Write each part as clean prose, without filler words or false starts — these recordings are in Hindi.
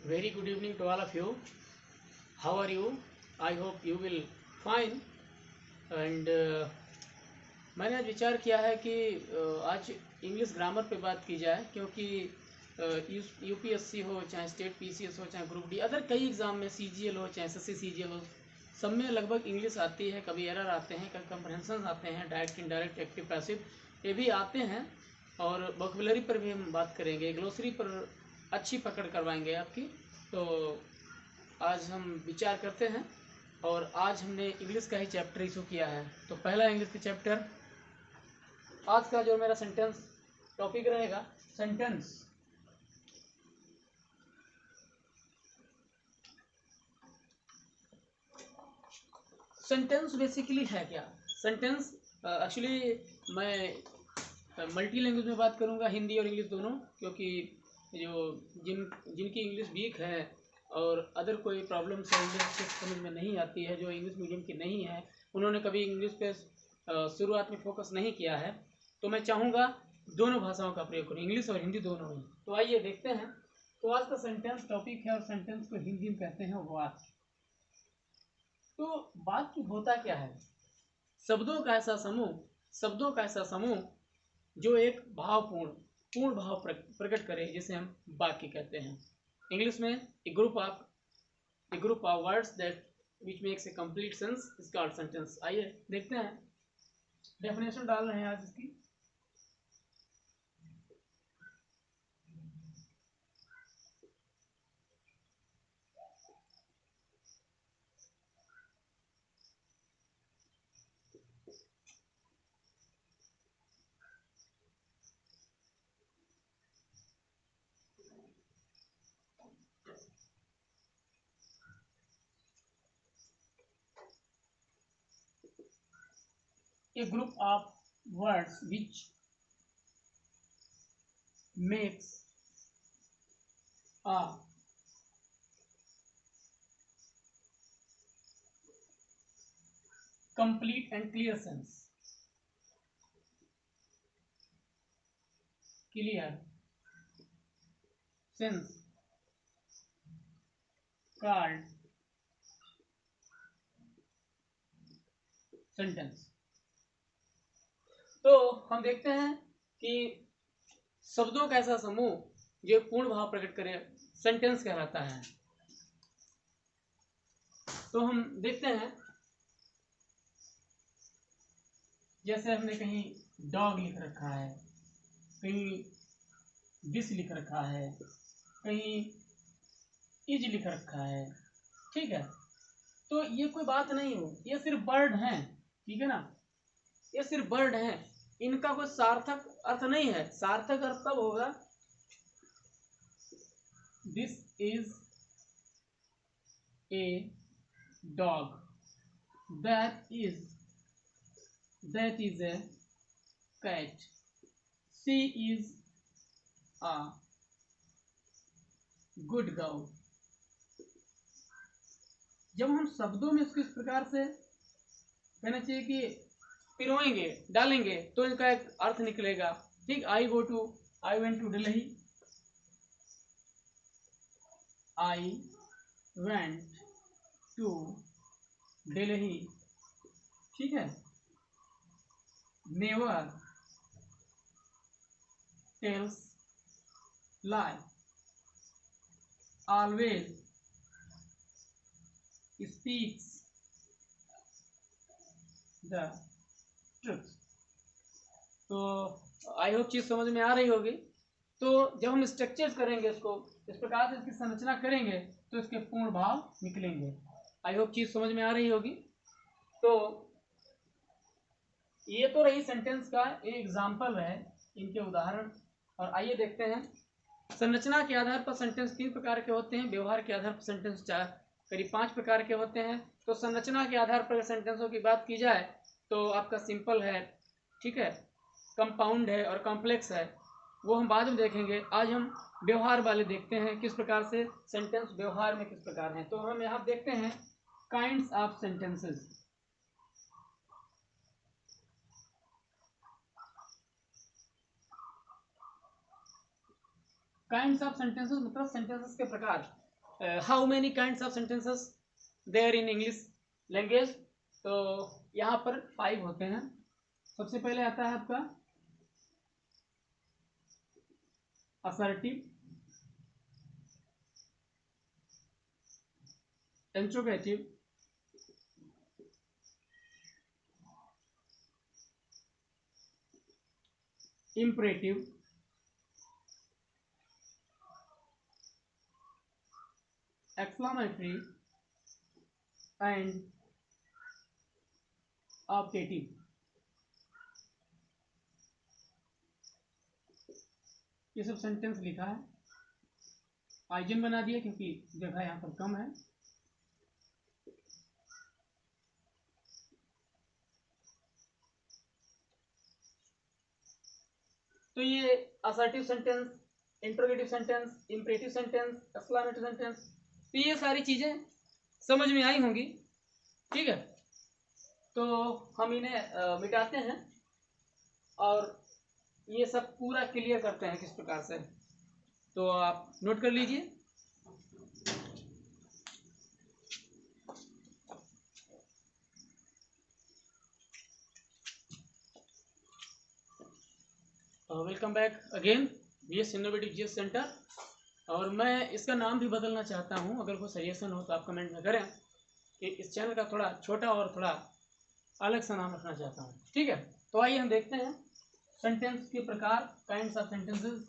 Very good evening to all of you. How are you? I hope you will fine. And मैंने आज विचार किया है कि आज इंग्लिश ग्रामर पे बात की जाए, क्योंकि यूपीएससी हो, चाहे स्टेट पीसीएस हो, चाहे ग्रुप डी, अदर कई एग्ज़ाम में सीजीएल हो, चाहे एसएससी सीजीएल हो, सब में लगभग इंग्लिश आती है। कभी एरर आते हैं, कभी कंप्रहेंशन आते हैं, डायरेक्ट इनडायरेक्ट एक्टिव पैसिव ये भी आते हैं। और वोकैबुलरी पर भी हम बात करेंगे, ग्लोसरी पर अच्छी पकड़ करवाएंगे आपकी। तो आज हम विचार करते हैं, और आज हमने इंग्लिश का ही चैप्टर इशू किया है। तो पहला इंग्लिश का चैप्टर, आज का जो मेरा सेंटेंस टॉपिक रहेगा, सेंटेंस। सेंटेंस बेसिकली है क्या? सेंटेंस एक्चुअली मैं मल्टी लैंग्वेज में बात करूंगा, हिंदी और इंग्लिश दोनों, क्योंकि जो जिनकी इंग्लिश वीक है और अदर कोई प्रॉब्लम से इंग्लिश समझ में नहीं आती है, जो इंग्लिश मीडियम की नहीं है, उन्होंने कभी इंग्लिश पे शुरुआत में फोकस नहीं किया है, तो मैं चाहूँगा दोनों भाषाओं का प्रयोग करूँ, इंग्लिश और हिंदी दोनों ही। तो आइए देखते हैं। तो आज का सेंटेंस टॉपिक है, और सेंटेंस को हिंदी में कहते हैं वाक्य। तो वाक्य होता क्या है? शब्दों का ऐसा समूह जो एक पूर्ण भाव प्रकट करे, जिसे हम वाक्य कहते हैं। इंग्लिश में a group of words that which makes a complete sense is called sentence. आइए देखते हैं, डेफिनेशन डाल रहे हैं आज इसकी। A group of words which makes a complete and clear sense. Called sentence. तो हम देखते हैं कि शब्दों का ऐसा समूह जो पूर्ण भाव प्रकट करे, सेंटेंस कहलाता है। तो हम देखते हैं, जैसे हमने कहीं डॉग लिख रखा है, कहीं दिस लिख रखा है, कहीं इज लिख रखा है, ठीक है। तो ये कोई बात नहीं हो, ये सिर्फ वर्ड हैं, ठीक है ना, ये सिर्फ वर्ड हैं, इनका कोई सार्थक अर्थ नहीं है। सार्थक अर्थ तब होगा, this is a dog, that is a cat, she is a good girl। जब हम शब्दों में इसको इस प्रकार से कहना चाहिए कि पिरोएंगे, डालेंगे, तो इनका एक अर्थ निकलेगा, ठीक। I went to Delhi, I went to Delhi, ठीक है। Never tells lie, always speaks the truth। तो आई होप चीज समझ में आ रही होगी। तो जब हम स्ट्रक्चर करेंगे, इसको इस प्रकार से इसकी संरचना करेंगे, तो इसके पूर्ण भाव निकलेंगे। आई होप चीज समझ में आ रही होगी। तो ये तो रही सेंटेंस का एक एग्जाम्पल है, इनके उदाहरण। और आइए देखते हैं, संरचना के आधार पर सेंटेंस 3 प्रकार के होते हैं, व्यवहार के आधार पर सेंटेंस करीब 5 प्रकार के होते हैं। तो संरचना के आधार पर सेंटेंसों की बात की जाए तो आपका सिंपल है, ठीक है, कंपाउंड है और कॉम्प्लेक्स है, वो हम बाद में देखेंगे। आज हम व्यवहार वाले देखते हैं, किस प्रकार से सेंटेंस व्यवहार में किस प्रकार हैं। तो हम यहाँ देखते हैं kinds of sentences. Kinds of sentences मतलब सेंटेंसेस के प्रकार। How many kinds of sentences there in English language. तो यहाँ पर 5 होते हैं। सबसे पहले आता है आपका assertive, interrogative, imperative, exclamatory and optative. ये सब सेंटेंस लिखा है, आइजन बना दिया क्योंकि जगह यहाँ पर कम है। तो ये assertive sentence, interrogative sentence, imperative sentence, exclamatory sentence, तो ये सारी चीजें समझ में आई होंगी। ठीक है, तो हम इन्हें मिटाते हैं और ये सब पूरा क्लियर करते हैं किस प्रकार से। तो आप नोट कर लीजिए। Welcome back again BS innovative GS centre. और मैं इसका नाम भी बदलना चाहता हूँ, अगर कोई सजेशन हो तो आप कमेंट में करें कि इस चैनल का थोड़ा छोटा और थोड़ा अलग सा नाम रखना चाहता हूँ। ठीक है, तो आइए हम देखते हैं सेंटेंस के प्रकार, kinds of sentences,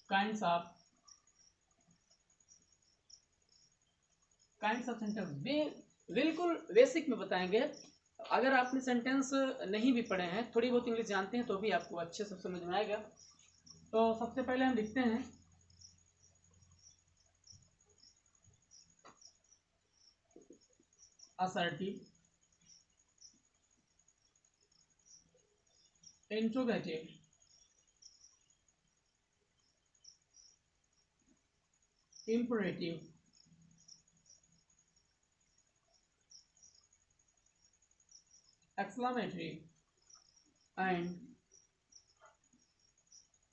kinds of sentence बिल्कुल बेसिक में बताएंगे। अगर आपने सेंटेंस नहीं भी पढ़े हैं, थोड़ी बहुत इंग्लिश जानते हैं, तो भी आपको अच्छे से समझ में आएगा। तो सबसे पहले हम लिखते हैं assertive, interrogative, imperative, exclamatory and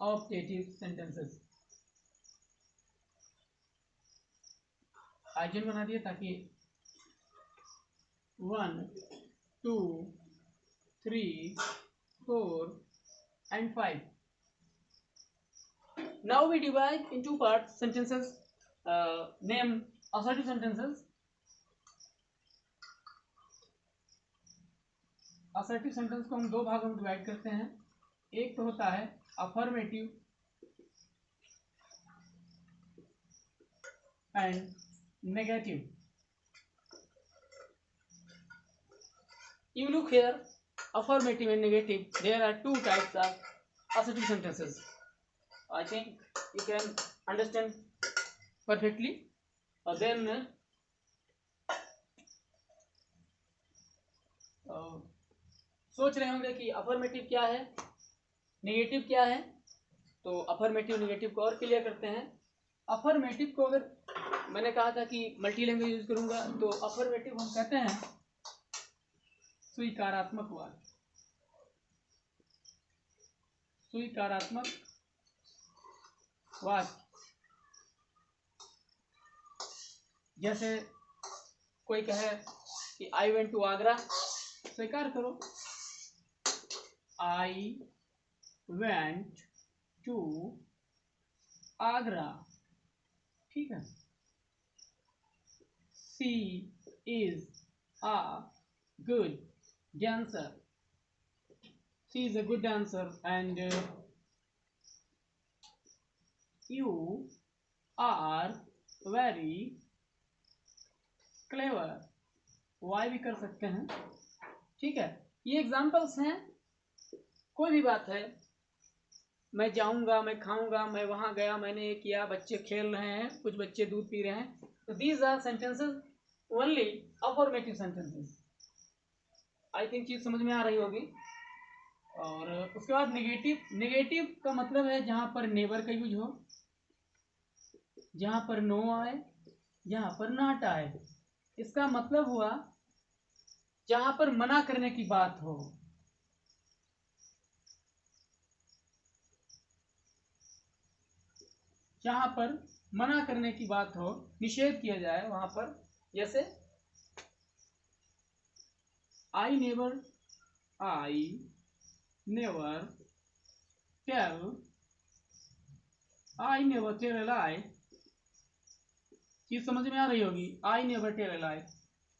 optative sentences। Eigen बना दिए ताकि 1, 2, 3, 4 and 5। Now we divide into parts sentences, name assertive sentences। Assertive sentence को हम 2 भागों में डिवाइड करते हैं। एक तो होता है affirmative and negative. You look here, affirmative and negative. There are 2 types of assertive sentences. I think you can understand perfectly. Then सोच रहे होंगे कि अफर्मेटिव क्या है, नेगेटिव क्या है। तो अफर्मेटिव नेगेटिव को और क्लियर करते हैं। अफर्मेटिव को अगर मैंने कहा था कि मल्टी लैंग्वेज यूज करूंगा, तो अफर्मेटिव हम कहते हैं स्वीकारात्मक वाक्य। स्वीकारात्मक वाक्य जैसे कोई कहे कि आई वेंट टू आगरा, स्वीकार करो, आई वेंट टू आगरा। ठीक है। She is a good dancer, she is a good dancer, and you are very clever। why भी कर सकते हैं। ठीक है, ये एग्जाम्पल्स हैं। कोई भी बात है, मैं जाऊंगा, मैं खाऊंगा, मैं वहां गया, मैंने ये किया, बच्चे खेल रहे हैं, कुछ बच्चे दूध पी रहे हैं, तो these are sentences only affirmative sentences. I think चीज समझ में आ रही होगी। और उसके बाद नेगेटिव का मतलब है जहां पर नेवर का यूज हो, जहां पर नो आए, जहां पर नॉट आए। इसका मतलब हुआ जहां पर मना करने की बात हो। जहाँ पर मना करने की बात हो, निषेध किया जाए, वहां पर जैसे आई नेवर टेल ए लाई। चीज समझ में आ रही होगी, आई नेवर टेल ए लाई।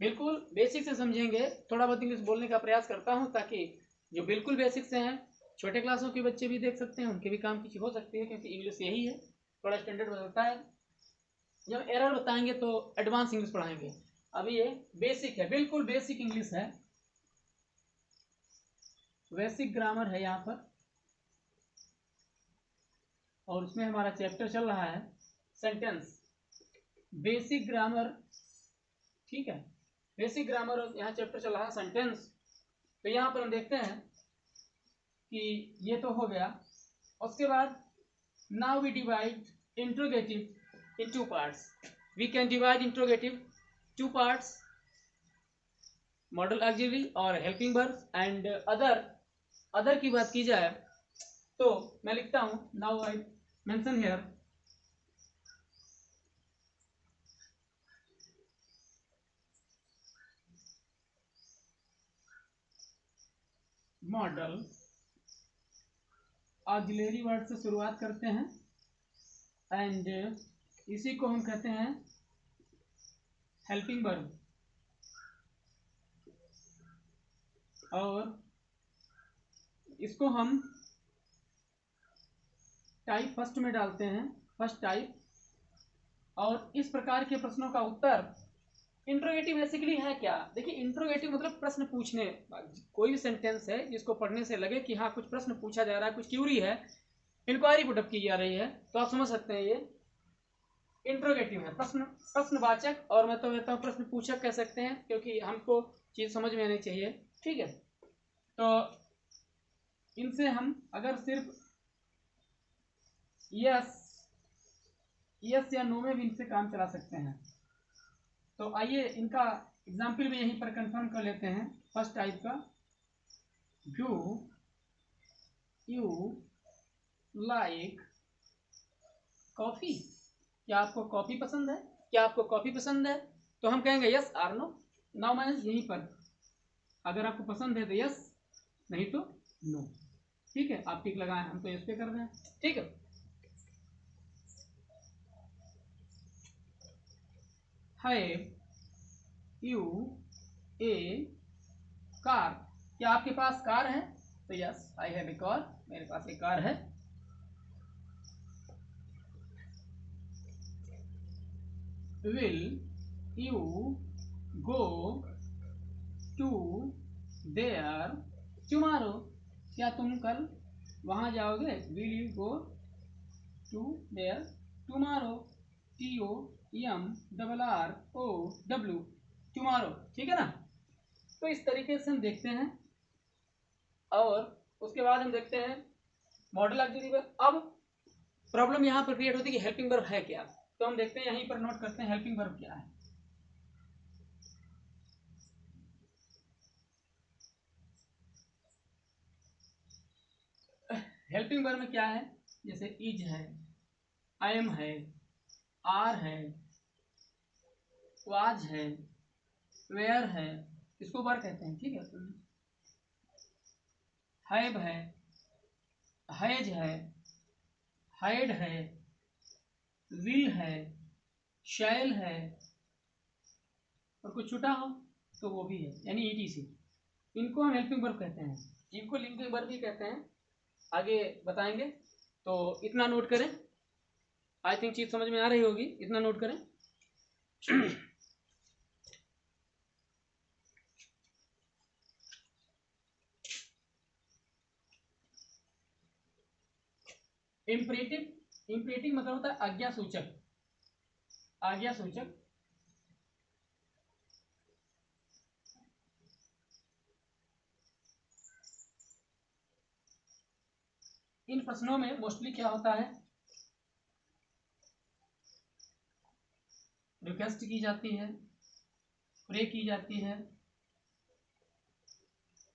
बिल्कुल बेसिक से समझेंगे, थोड़ा बहुत इंग्लिश बोलने का प्रयास करता हूँ ताकि जो बिल्कुल बेसिक से हैं, छोटे क्लासों के बच्चे भी देख सकते हैं, उनके भी काम की हो सकती है, क्योंकि इंग्लिश यही है, थोड़ा स्टैंडर्ड बदलता है। जब एरर बताएंगे तो एडवांस इंग्लिश पढ़ाएंगे। अभी ये बेसिक है, बिल्कुल बेसिक इंग्लिश है, बेसिक ग्रामर है यहाँ पर, और उसमें हमारा चैप्टर चल रहा है सेंटेंस, बेसिक ग्रामर। ठीक है, बेसिक ग्रामर, और यहाँ चैप्टर चल रहा है सेंटेंस। तो यहाँ पर हम देखते हैं कि ये तो हो गया। उसके बाद now we divide interrogative in two parts. We can divide interrogative two parts, modal auxiliary और हेल्पिंग वर्ब्स एंड अदर की बात की जाए तो मैं लिखता हूं, now I mention here modal auxiliary word से शुरुआत करते हैं, एंड इसी को हम कहते हैं हेल्पिंग वर्ब, और इसको हम टाइप फर्स्ट में डालते हैं, फर्स्ट टाइप। और इस प्रकार के प्रश्नों का उत्तर, इंट्रोगेटिव बेसिकली है क्या? देखिए, इंट्रोगेटिव मतलब प्रश्न पूछने, कोई भी सेंटेंस है जिसको पढ़ने से लगे कि हाँ कुछ प्रश्न पूछा जा रहा है, कुछ क्यूरी है, इंक्वायरी पुटअप की जा रही है, तो आप समझ सकते हैं ये इंट्रोगेटिव है, प्रश्नवाचक, और मैं तो कहता हूँ प्रश्न पूछक कह सकते हैं, क्योंकि हमको चीज समझ में आनी चाहिए। ठीक है, तो इनसे हम अगर सिर्फ यस या नो में भी इनसे काम चला सकते हैं। तो आइए इनका एग्जाम्पल भी यहीं पर कंफर्म कर लेते हैं। फर्स्ट टाइप का, डू यू लाइक कॉफी? क्या आपको कॉफी पसंद है? क्या आपको कॉफी पसंद है? तो हम कहेंगे yes or no. Now minus यहीं पर अगर आपको पसंद है तो यस, नहीं तो नो। ठीक है, आप टिक लगाएं, हम तो यस पे कर रहे हैं। ठीक है, हैव यू ए कार? क्या आपके पास कार है? तो yes I have a car, मेरे पास एक कार है। Will you go to there tomorrow? क्या तुम कल वहां जाओगे? Will you go to there tomorrow, TOMRRO tomorrow. ठीक है ना? तो इस तरीके से हम देखते हैं, और उसके बाद हम देखते हैं मॉडल ऑक्सिलरी वर्ब। अब प्रॉब्लम यहाँ पर क्रिएट होती है कि हेल्पिंग वर्ब है क्या, तो हम देखते हैं, यहीं पर नोट करते हैं हेल्पिंग वर्ब क्या है। हेल्पिंग वर्ब में क्या है? जैसे इज है, आई एम है, आर है, वाज है, वेयर है, इसको वर्ब कहते हैं। ठीक है, हैव है, हैज है, हाइड है, विल है, शैल है, और कुछ छूटा हो तो वो भी है, यानी ETC। इनको हम हेल्पिंग वर्ब कहते हैं, इनको लिंकिंग वर्ब भी कहते हैं, आगे बताएंगे। तो इतना नोट करें, आई थिंक चीज समझ में आ रही होगी, इतना नोट करें। इंपरेटिव मतलब होता है आज्ञा सूचक, आज्ञा सूचक। इन प्रश्नों में मोस्टली क्या होता है, रिक्वेस्ट की जाती है, प्रे की जाती है,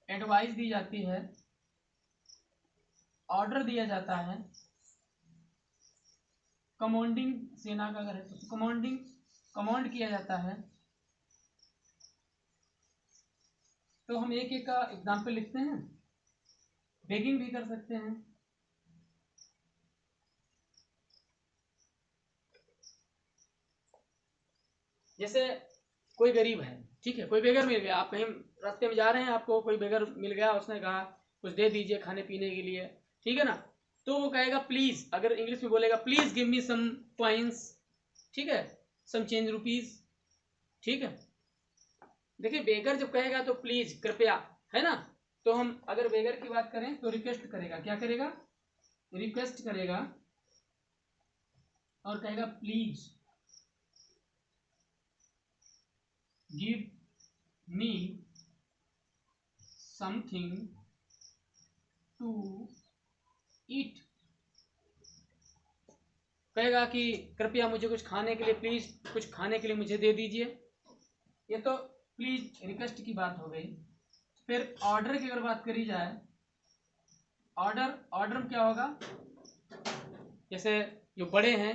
एडवाइस दी जाती है, ऑर्डर दिया जाता है, कमांडिंग सेना का अगर है तो कमांड किया जाता है, तो हम एक एक का एग्जाम्पल लिखते हैं, बेगिंग भी कर सकते हैं। जैसे कोई गरीब है, ठीक है, कोई बेगर मिल गया, आप कहीं रास्ते में जा रहे हैं, आपको कोई बेगर मिल गया, उसने कहा कुछ दे दीजिए खाने पीने के लिए, ठीक है ना, तो वो कहेगा प्लीज, अगर इंग्लिश में बोलेगा please give me some coins, ठीक है, सम चेंज रुपीज, ठीक है। देखिए बेगर जब कहेगा तो प्लीज, कृपया, है ना, तो हम अगर बेगर की बात करें तो रिक्वेस्ट करेगा, क्या करेगा, रिक्वेस्ट करेगा और कहेगा please give me something to eat, कहेगा कि कृपया मुझे कुछ खाने के लिए, प्लीज कुछ खाने के लिए मुझे दे दीजिए। ये तो प्लीज रिक्वेस्ट की बात हो गई। फिर ऑर्डर की अगर बात करी जाए, ऑर्डर में क्या होगा, जैसे जो बड़े हैं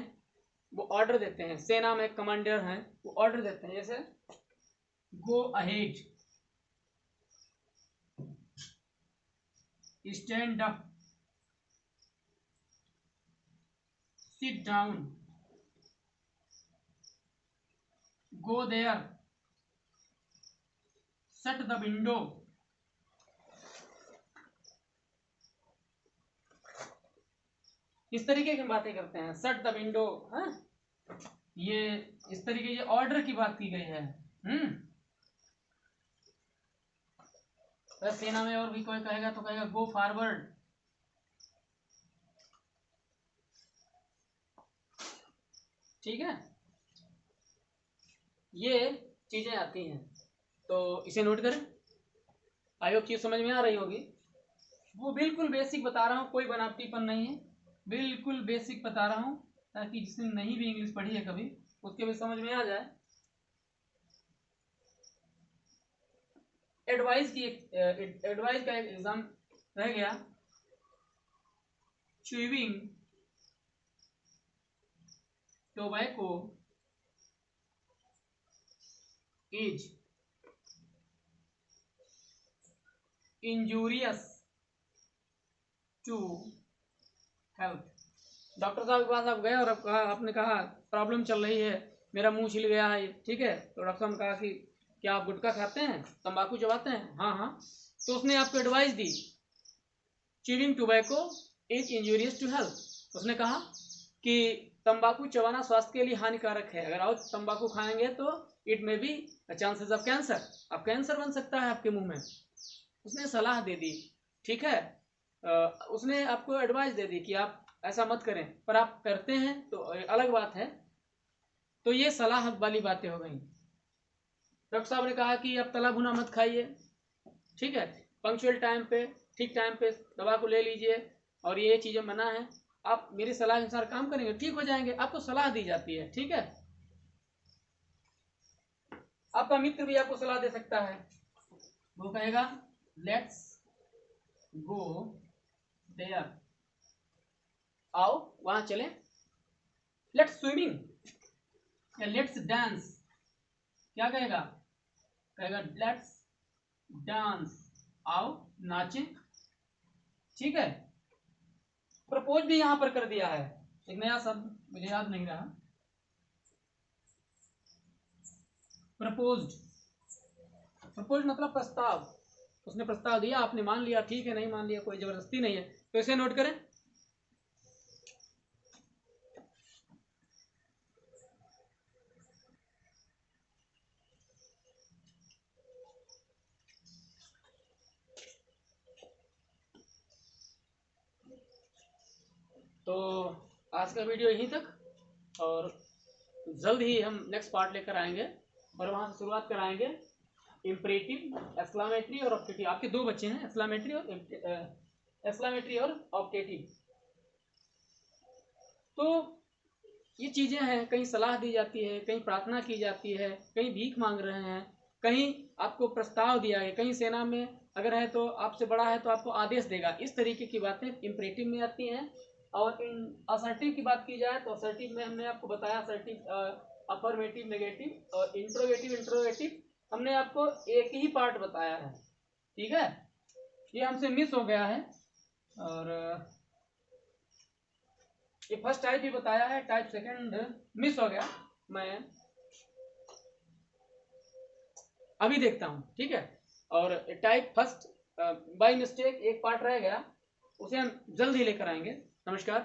वो ऑर्डर देते हैं, सेना में कमांडर हैं वो ऑर्डर देते हैं, जैसे go ahead, stand up, sit down, go there, shut the window. इस तरीके की बातें करते हैं, शट द विंडो, हाँ, ये इस तरीके ये ऑर्डर की बात की गई है। तो सेना में और भी कोई कहेगा तो कहेगा गो फॉरवर्ड, ठीक है, ये चीजें आती हैं, तो इसे नोट करें। आई होप चीज समझ में आ रही होगी। वो बिल्कुल बेसिक बता रहा हूँ, कोई बनावटीपन नहीं है, बिल्कुल बेसिक बता रहा हूँ, ताकि जिसने नहीं भी इंग्लिश पढ़ी है कभी उसके भी समझ में आ जाए। एडवाइस का एक एग्जाम रह गया, chewing tobacco is injurious to health. Doctor साहब के पास आप गए और आपने कहा प्रॉब्लम चल रही है, मेरा मुंह छिल गया है, ठीक है, तो डॉक्टर साहब ने कहा कि क्या आप गुटखा खाते हैं, तंबाकू चबाते हैं, हाँ हाँ, तो उसने आपको एडवाइस दी, chewing tobacco is injurious to health. उसने कहा कि तंबाकू चबाना स्वास्थ्य के लिए हानिकारक है, अगर आप तंबाकू खाएंगे तो इट में बी चांसेस ऑफ कैंसर, अब कैंसर बन सकता है आपके मुंह में। उसने सलाह दे दी, ठीक है, उसने आपको एडवाइस दे दी कि आप ऐसा मत करें, पर आप करते हैं तो अलग बात है। तो ये सलाह वाली बातें हो गई। डॉक्टर साहब ने कहा कि आप तला भुना मत खाइए, ठीक है, पंक्चुअल टाइम पे, ठीक टाइम पे दवा को ले लीजिए, और ये चीजें मना है, आप मेरी सलाह के अनुसार काम करेंगे ठीक हो जाएंगे, आपको सलाह दी जाती है, ठीक है। आपका मित्र भी आपको सलाह दे सकता है, वो कहेगा लेट्स गो देयर, आओ वहां चले, लेट्स स्विमिंग या लेट्स डांस, क्या कहेगा, कहेगा लेट्स डांस, आओ नाचें, ठीक है। प्रपोज भी यहां पर कर दिया है, एक नया शब्द मुझे याद नहीं रहा, प्रपोज्ड, प्रपोज मतलब प्रस्ताव, उसने प्रस्ताव दिया, आपने मान लिया, ठीक है, नहीं मान लिया, कोई जबरदस्ती नहीं है, तो इसे नोट करें। तो आज का वीडियो यहीं तक, और जल्द ही हम नेक्स्ट पार्ट लेकर आएंगे, और वहां से शुरुआत कराएंगे इम्परेटिव, एक्सक्लामेटरी और ऑब्जेक्टिव। आपके दो बच्चे हैं, एक्सक्लामेटरी और ऑब्जेक्टिव। तो ये चीजें हैं, कहीं सलाह दी जाती है, कहीं प्रार्थना की जाती है, कहीं भीख मांग रहे हैं, कहीं आपको प्रस्ताव दिया है, कहीं सेना में अगर है तो आपसे बड़ा है तो आपको आदेश देगा, इस तरीके की बातें इम्परेटिव में आती हैं, और इन असर्टिव की बात की जाए तो असर्टिव में हमने आपको बताया असर्टिव अफर्मेटिव, नेगेटिव और इंट्रोगेटिव इंट्रोगेटिव हमने आपको एक ही पार्ट बताया है, ठीक है। ये हमसे मिस हो गया है और ये फर्स्ट टाइप भी बताया है, टाइप सेकंड मिस हो गया, मैं अभी देखता हूँ, ठीक है। और टाइप फर्स्ट बाय मिस्टेक एक पार्ट रह गया, उसे हम जल्द ही लेकर आएंगे। नमस्कार।